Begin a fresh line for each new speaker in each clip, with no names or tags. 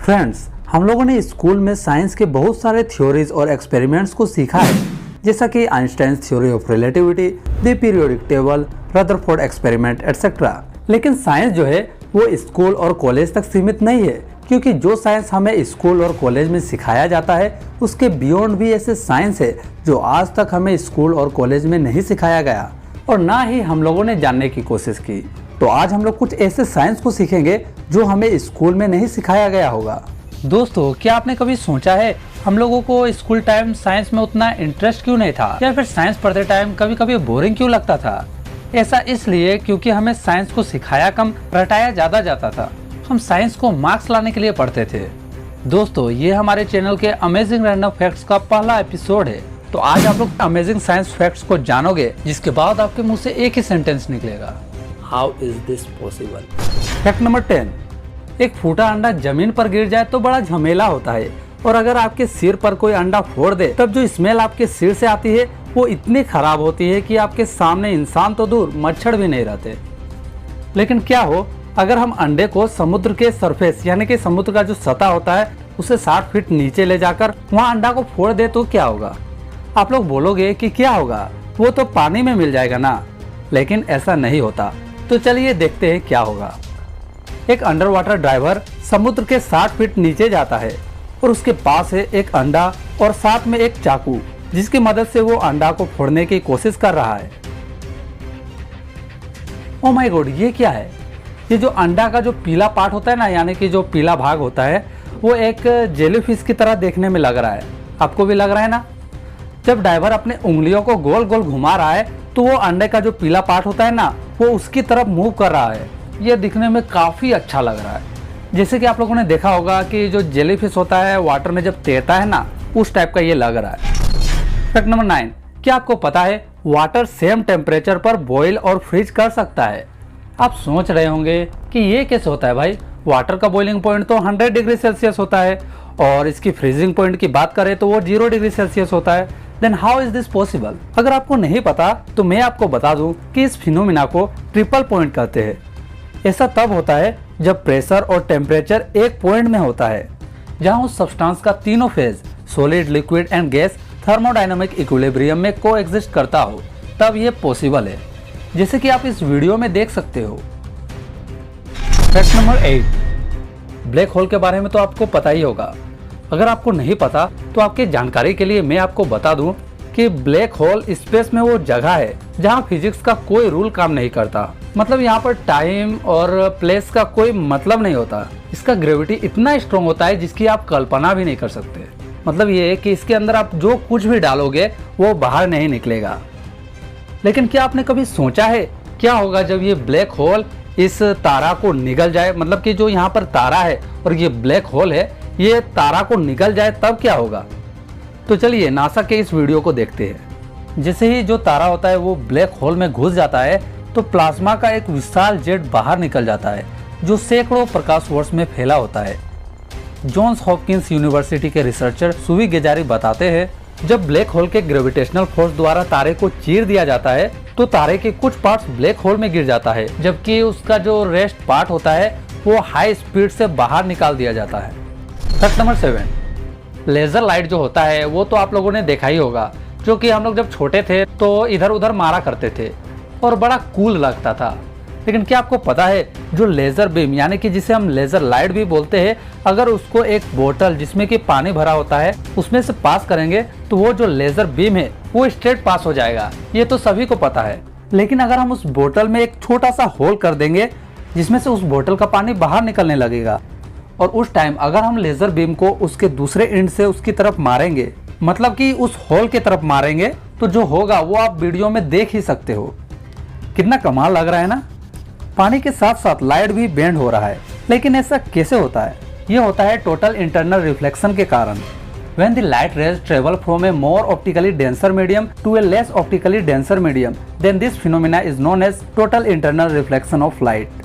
Friends, हम लोगों ने स्कूल में साइंस के बहुत सारे थ्योरीज और एक्सपेरिमेंट्स को सीखा है, जैसा कि Einstein theory of relativity, the periodic table, Rutherford experiment etcetera. लेकिन साइंस जो है वो स्कूल और कॉलेज तक सीमित नहीं है, क्योंकि जो साइंस हमें स्कूल और कॉलेज में सिखाया जाता है उसके बियॉन्ड भी ऐसे साइंस है जो आज तक हमें स्कूल और कॉलेज में नहीं सिखाया गया और ना ही हम लोगों ने जानने की कोशिश की। तो आज हम लोग कुछ ऐसे साइंस को सीखेंगे जो हमें स्कूल में नहीं सिखाया गया होगा। दोस्तों, क्या आपने कभी सोचा है हम लोगों को स्कूल टाइम साइंस में उतना इंटरेस्ट क्यों नहीं था, या फिर साइंस पढ़ते टाइम कभी कभी बोरिंग क्यों लगता था? ऐसा इसलिए क्योंकि हमें साइंस को सिखाया कम, रटाया ज्यादा जाता था। हम साइंस को मार्क्स लाने के लिए पढ़ते थे। दोस्तों, ये हमारे चैनल के अमेजिंग रैंडम फैक्ट्स का पहला एपिसोड है। तो आज आप लोग अमेजिंग साइंस फैक्ट्स को जानोगे, जिसके बाद आपके मुंह से एक ही सेंटेंस निकलेगा, how is this possible. Fact number 10, एक फूटा अंडा जमीन पर गिर जाए तो बड़ा झमेला होता है, और अगर आपके सिर पर कोई अंडा फोड़ दे तब जो स्मेल आपके सिर से आती है वो इतनी खराब होती है कि आपके सामने इंसान तो दूर मच्छर भी नहीं रहते। लेकिन क्या हो अगर हम अंडे को समुद्र के सरफेस यानी कि समुद्र का जो सतह होता है उसे 60 फीट नीचे ले जाकर वहाँ अंडा को फोड़ दे तो क्या होगा? आप लोग बोलोगे कि क्या होगा, वो तो पानी में मिल जाएगा ना। लेकिन ऐसा नहीं होता। तो चलिए देखते हैं क्या होगा। एक अंडर वाटर ड्राइवर समुद्र के 60 फीट नीचे जाता है और उसके पास है एक अंडा और साथ में एक चाकू, जिसकी मदद से वो अंडा को फोड़ने की कोशिश कर रहा है। ओ माय गॉड, ये क्या है? ये जो अंडा का जो पीला पार्ट होता है ना, यानी कि जो पीला भाग होता है, वो एक जेलीफिश की तरह देखने में लग रहा है। आपको भी लग रहा है ना? जब ड्राइवर अपने उंगलियों को गोल गोल घुमा रहा है तो वो अंडे का जो पीला पार्ट होता है ना, वो उसकी तरफ मूव कर रहा है। ये दिखने में काफ़ी अच्छा लग रहा है। जैसे कि आप लोगों ने देखा होगा कि जो जेलीफिश होता है वाटर में जब तैरता है ना, उस टाइप का ये लग रहा है। फैक्ट नंबर 9, क्या आपको पता है वाटर सेम टेम्परेचर पर बॉईल और फ्रीज कर सकता है? आप सोच रहे होंगे कि ये कैसे होता है भाई, वाटर का बॉइलिंग पॉइंट तो 100 डिग्री सेल्सियस होता है और इसकी फ्रीजिंग पॉइंट की बात करें तो वो 0 डिग्री सेल्सियस होता है। Then how is this possible? अगर आपको नहीं पता तो मैं आपको बता दूं कि इस फिनोमिना को ट्रिपल पॉइंट कहते हैं। ऐसा तब होता है जब प्रेशर और टेम्परेचर एक पॉइंट में होता है, जहां उस सब्सटेंस का तीनों phase solid, liquid and gas thermodynamic equilibrium में को एग्जिस्ट करता हो, तब ये पॉसिबल है, जैसे कि आप इस वीडियो में देख सकते हो। फैक्ट नंबर 8, ब्लैक होल के बारे में तो आपको पता ही होगा। अगर आपको नहीं पता तो आपकी जानकारी के लिए मैं आपको बता दूं कि ब्लैक होल स्पेस में वो जगह है जहां फिजिक्स का कोई रूल काम नहीं करता। मतलब यहाँ पर टाइम और प्लेस का कोई मतलब नहीं होता। इसका ग्रेविटी इतना स्ट्रॉन्ग होता है जिसकी आप कल्पना भी नहीं कर सकते। मतलब ये है कि इसके अंदर आप जो कुछ भी डालोगे वो बाहर नहीं निकलेगा। लेकिन क्या आपने कभी सोचा है क्या होगा जब ये ब्लैक होल इस तारा को निगल जाए? मतलब कि जो यहाँ पर तारा है और ये ब्लैक होल है, ये तारा को निगल जाए तब क्या होगा? तो चलिए नासा के इस वीडियो को देखते हैं। जैसे ही जो तारा होता है वो ब्लैक होल में घुस जाता है तो प्लाज्मा का एक विशाल जेट बाहर निकल जाता है, जो सैकड़ों प्रकाश वर्ष में फैला होता है। जॉन्स हॉपकिंस यूनिवर्सिटी के रिसर्चर सुवी गेजारी बताते हैं, जब ब्लैक होल के ग्रेविटेशनल फोर्स द्वारा तारे को चीर दिया जाता है तो तारे के कुछ पार्ट्स ब्लैक होल में गिर जाता है, जबकि उसका जो रेस्ट पार्ट होता है वो हाई स्पीड से बाहर निकाल दिया जाता है। फैक्ट नंबर 7, लेजर लाइट जो होता है वो तो आप लोगों ने देखा ही होगा, जो कि हम लोग जब छोटे थे तो इधर उधर मारा करते थे और बड़ा कूल लगता था। लेकिन क्या आपको पता है जो लेजर बीम यानी कि जिसे हम लेजर लाइट भी बोलते हैं, अगर उसको एक बोतल जिसमें कि पानी भरा होता है उसमें से पास करेंगे तो वो जो लेजर बीम है वो स्ट्रेट पास हो जाएगा। ये तो सभी को पता है। लेकिन अगर हम उस बोतल में एक छोटा सा होल कर देंगे जिसमें से उस बोतल का पानी बाहर निकलने लगेगा, और उस टाइम अगर हम लेजर बीम को उसके दूसरे एंड से उसकी तरफ मारेंगे, मतलब कि उस होल की तरफ मारेंगे, तो जो होगा वो आप वीडियो में देख ही सकते हो। कितना कमाल लग रहा है ना? पानी के साथ साथ लाइट भी बेंड हो रहा है। लेकिन ऐसा कैसे होता है? ये होता है टोटल इंटरनल रिफ्लेक्शन के कारण। When the light rays travel from a more optically denser medium to a less optically denser medium, then this phenomena is known as total internal reflection of light.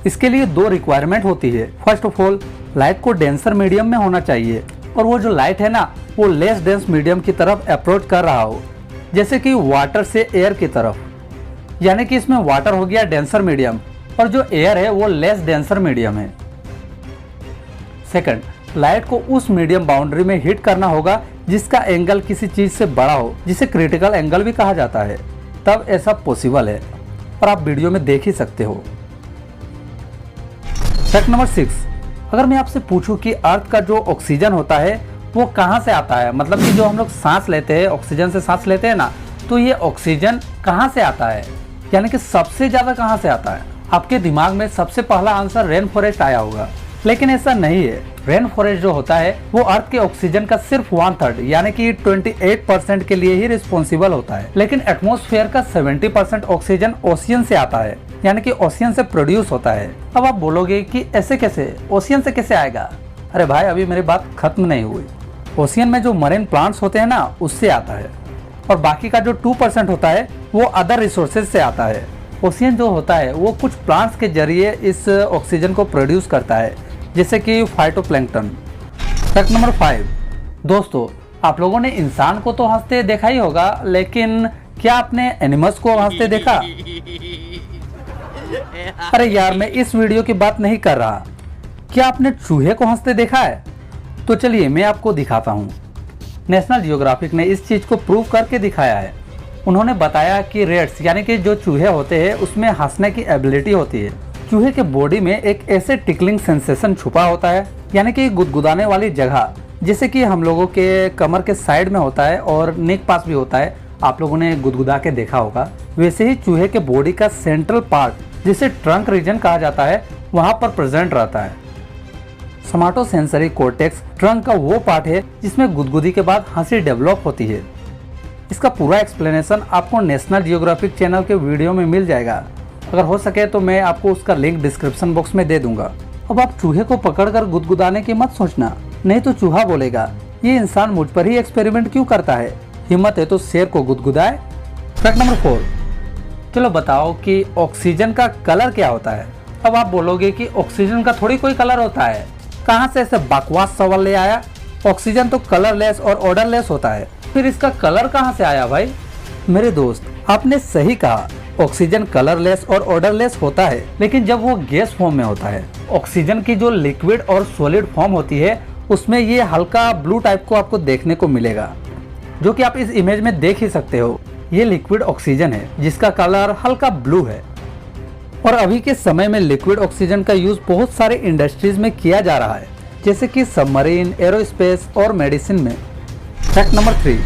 इसके लिए दो requirement होती है। First of all, light को denser medium में होना चाहिए और वो जो लाइट है ना वो लेस डेंस मीडियम की तरफ अप्रोच कर रहा हो, जैसे कि वाटर से एयर की तरफ, यानी कि इसमें वाटर हो गया डेंसर मीडियम और जो एयर है वो लेस डेंसर मीडियम है। सेकंड, लाइट को उस मीडियम बाउंड्री में हिट करना होगा जिसका एंगल किसी चीज से बड़ा हो, जिसे क्रिटिकल एंगल भी कहा जाता है, तब ऐसा पॉसिबल है और आप वीडियो में देख ही सकते हो। फैक्ट नंबर 6, अगर मैं आपसे पूछूं कि अर्थ का जो ऑक्सीजन होता है वो कहाँ से आता है, मतलब कि जो हम लोग सांस लेते हैं, ऑक्सीजन से सांस लेते हैं ना, तो ये ऑक्सीजन कहाँ से आता है, यानी कि सबसे ज़्यादा कहाँ से आता है। आपके दिमाग में सबसे पहला आंसर रेन फॉरेस्ट आया होगा, लेकिन ऐसा नहीं है। रेन फॉरेस्ट जो होता है वो अर्थ के ऑक्सीजन का सिर्फ 1/3 यानी कि 28% के लिए ही रिस्पॉन्सिबल होता है, लेकिन एटमॉस्फेयर का 70% ऑक्सीजन ओशियन से आता है, यानी कि ओशियन से प्रोड्यूस होता है। अब आप बोलोगे कि ऐसे कैसे, ओशियन से कैसे आएगा? अरे भाई, अभी मेरी बात खत्म नहीं हुई। ओशियन में जो मरीन प्लांट्स होते हैं ना, उससे आता है, और बाकी का जो 2% होता है वो अदर रिसोर्सेज से आता है। ओशियन जो होता है वो कुछ प्लांट्स के जरिए इस ऑक्सीजन को प्रोड्यूस करता है, जैसे कि फाइटोप्लैंक्टन। फैक्ट नंबर 5, दोस्तों आप लोगों ने इंसान को तो हंसते देखा ही होगा, लेकिन क्या आपने एनिमल्स को हंसते देखा? अरे यार, मैं इस वीडियो की बात नहीं कर रहा। क्या आपने चूहे को हंसते देखा है? तो चलिए मैं आपको दिखाता हूँ। नेशनल जियोग्राफिक ने इस चीज को प्रूव करके दिखाया है। उन्होंने बताया कि रेट्स यानी कि जो चूहे होते हैं उसमें हंसने की एबिलिटी होती है। चूहे के बॉडी में एक ऐसे टिकलिंग सेंसेशन छुपा होता है, यानी कि गुदगुदाने वाली जगह, जैसे कि हम लोगों के कमर के साइड में होता है और नेक पास भी होता है, आप लोगों ने गुदगुदा के देखा होगा। वैसे ही चूहे के बॉडी का सेंट्रल पार्ट, जिसे ट्रंक रीजन कहा जाता है, वहाँ पर प्रेजेंट रहता है। सोमाटोसेंसरी कॉर्टेक्स ट्रंक का वो पार्ट है जिसमें गुदगुदी के बाद हंसी डेवलप होती है। इसका पूरा एक्सप्लेनेशन आपको नेशनल जियोग्राफिक चैनल के वीडियो में मिल जाएगा। अगर हो सके तो मैं आपको उसका लिंक डिस्क्रिप्शन बॉक्स में दे दूंगा। अब आप चूहे को पकड़कर गुदगुदाने की मत सोचना, नहीं तो चूहा बोलेगा ये इंसान मुझ पर ही एक्सपेरिमेंट क्यों करता है, हिम्मत है तो शेर को गुदगुदाए। फैक्ट नंबर 4, चलो बताओ कि ऑक्सीजन का कलर क्या होता है। अब आप बोलोगे कि ऑक्सीजन का थोड़ी कोई कलर होता है, कहाँ से ऐसे बकवास सवाल ले आया? ऑक्सीजन तो कलरलेस और ऑर्डरलेस होता है, फिर इसका कलर कहाँ से आया भाई? मेरे दोस्त, आपने सही कहा, ऑक्सीजन कलरलेस और ऑर्डरलेस होता है, लेकिन जब वो गैस फॉर्म में होता है। ऑक्सीजन की जो लिक्विड और सॉलिड फॉर्म होती है उसमें ये हल्का ब्लू टाइप को आपको देखने को मिलेगा, जो कि आप इस इमेज में देख ही सकते हो। ये लिक्विड ऑक्सीजन है जिसका कलर हल्का ब्लू है, और अभी के समय में लिक्विड ऑक्सीजन का यूज बहुत सारे इंडस्ट्रीज में किया जा रहा है, जैसे कि सबमरीन, एरोस्पेस और मेडिसिन में। फैक्ट नंबर 3,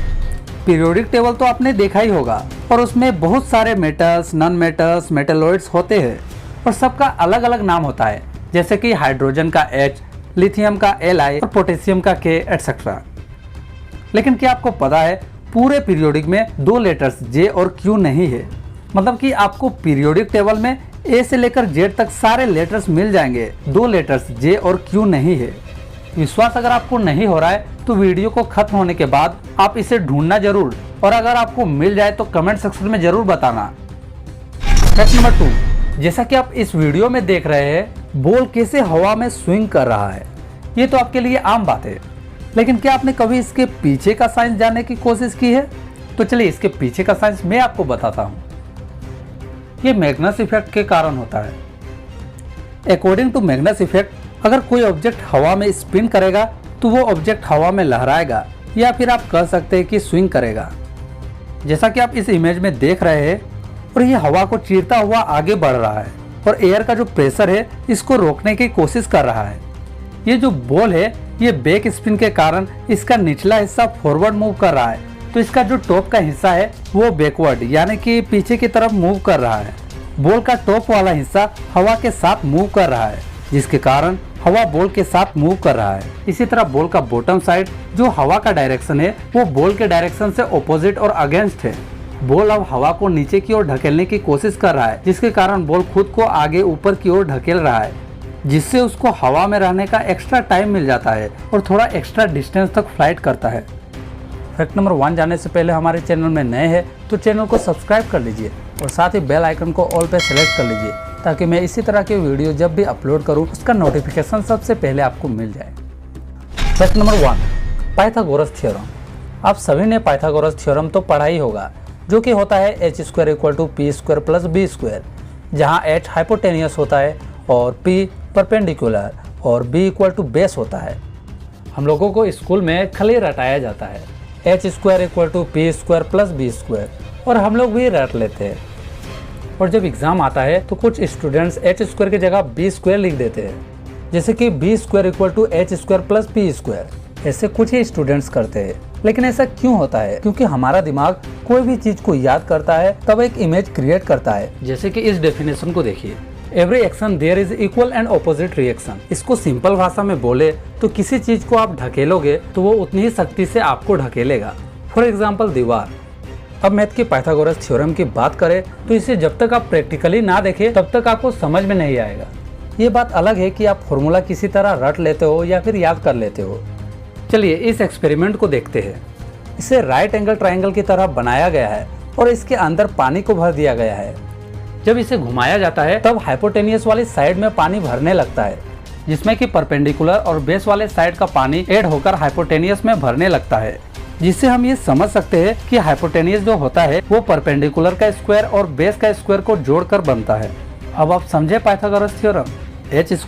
पीरियोडिक टेबल तो आपने देखा ही होगा, और उसमें बहुत सारे मेटल्स, नॉन मेटल्स, मेटलॉइड्स होते हैं, और सबका अलग अलग नाम होता है, जैसे कि हाइड्रोजन का H, लिथियम का Li और पोटेशियम का K एटसेट्रा। लेकिन क्या आपको पता है पूरे पीरियोडिक में 2 लेटर्स J और Q नहीं है, मतलब कि आपको पीरियोडिक टेबल में A से लेकर Z तक सारे लेटर्स मिल जाएंगे, 2 लेटर्स J और Q नहीं है। विश्वास अगर आपको नहीं हो रहा है तो वीडियो को खत्म होने के बाद आप इसे ढूंढना जरूर, और अगर आपको मिल जाए तो कमेंट सेक्शन में जरूर बताना। फैक्ट नंबर 2, जैसा कि आप इस वीडियो में देख रहे हैं, बॉल कैसे हवा में स्विंग कर रहा है, ये तो आपके लिए आम बात है, लेकिन क्या आपने कभी इसके पीछे का साइंस जानने की कोशिश की है? तो चलिए इसके पीछे का साइंस मैं आपको बताता हूँ। ये मैग्नस इफेक्ट के कारण होता है। अकॉर्डिंग टू मैग्नस इफेक्ट, अगर कोई ऑब्जेक्ट हवा में स्पिन करेगा तो वो ऑब्जेक्ट हवा में लहराएगा, या फिर आप कह सकते हैं कि स्विंग करेगा, जैसा कि आप इस इमेज में देख रहे हैं। और ये हवा को चीरता हुआ आगे बढ़ रहा है, और एयर का जो प्रेशर है इसको रोकने की कोशिश कर रहा है। ये जो बॉल है ये बैक स्पिन के कारण इसका निचला हिस्सा फॉरवर्ड मूव कर रहा है, तो इसका जो टॉप का हिस्सा है वो बैकवर्ड यानी कि पीछे की तरफ मूव कर रहा है। बॉल का टॉप वाला हिस्सा हवा के साथ मूव कर रहा है, जिसके कारण हवा बॉल के साथ मूव कर रहा है। इसी तरह बॉल का बॉटम साइड जो हवा का डायरेक्शन है वो बॉल के डायरेक्शन से ऑपोजिट और अगेंस्ट है। बॉल अब हवा को नीचे की ओर ढकेलने की कोशिश कर रहा है, जिसके कारण बॉल खुद को आगे ऊपर की ओर ढकेल रहा है, जिससे उसको हवा में रहने का एक्स्ट्रा टाइम मिल जाता है और थोड़ा एक्स्ट्रा डिस्टेंस तक फ्लाइट करता है। फैक्ट नंबर 1 जाने से पहले हमारे चैनल में नए हैं तो चैनल को सब्सक्राइब कर लीजिए और साथ ही बेल आइकन को ऑल पे सेलेक्ट कर लीजिए, ताकि मैं इसी तरह के वीडियो जब भी अपलोड करूं उसका नोटिफिकेशन सबसे पहले आपको मिल जाए। Fact number 1, Pythagoras theorem. आप सभी ने पाइथागोरस थ्योरम तो पढ़ा ही होगा, जो कि होता है h² = p² + b², जहाँ h हाइपोटेनियस होता है और p परपेंडिकुलर और b = बेस होता है। हम लोगों को स्कूल में खाली रटाया जाता है h² = p² + b², और हम लोग भी रट लेते हैं। और जब एग्ज़ाम आता है तो कुछ स्टूडेंट्स h² की जगह b² लिख देते हैं, जैसे कि b² = h² + p²। ऐसे कुछ ही स्टूडेंट्स करते हैं। लेकिन ऐसा क्यों होता है? क्योंकि हमारा दिमाग कोई भी चीज़ को याद करता है तब एक इमेज क्रिएट करता है। जैसे कि इस डेफिनेशन को देखिए, every action there is equal and opposite reaction. इसको सिंपल भाषा में बोले तो किसी चीज को आप ढकेलोगे तो वो उतनी ही शक्ति से आपको ढकेलेगा। फॉर एग्जाम्पल दीवार। अब मैथ की पाइथागोरस थ्योरम की बात करें तो इसे जब तक आप प्रैक्टिकली ना देखें तब तक आपको समझ में नहीं आएगा। ये बात अलग है कि आप फॉर्मूला किसी तरह रट लेते हो या फिर याद कर लेते हो। चलिए इस एक्सपेरिमेंट को देखते हैं। इसे राइट एंगल ट्रायंगल की तरह बनाया गया है और इसके अंदर पानी को भर दिया गया है। जब इसे घुमाया जाता है तब हाइपोटेनियस वाली साइड में पानी भरने लगता है, जिसमें कि परपेंडिकुलर और बेस वाले साइड का पानी ऐड होकर हाइपोटेनियस में भरने लगता है, जिससे हम ये समझ सकते हैं कि हाइपोटेनियस जो होता है वो परपेंडिकुलर का स्क्वायर और बेस का स्क्वायर को जोड़कर बनता है। अब आप समझे Pythagoras theorem. h² =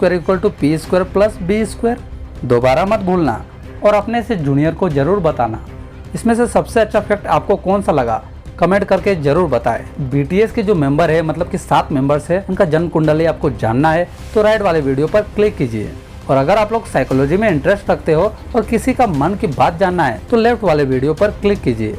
p² + b²। दोबारा मत भूलना और अपने से जूनियर को जरूर बताना। इसमें से सबसे अच्छा फैक्ट आपको कौन सा लगा कमेंट करके जरूर बताएं। BTS के जो मेंबर है, मतलब कि 7 मेंबर्स है, उनका जन्म कुंडली आपको जानना है तो राइट वाले वीडियो पर क्लिक कीजिए। और अगर आप लोग साइकोलॉजी में इंटरेस्ट रखते हो और किसी का मन की बात जानना है तो लेफ्ट वाले वीडियो पर क्लिक कीजिए।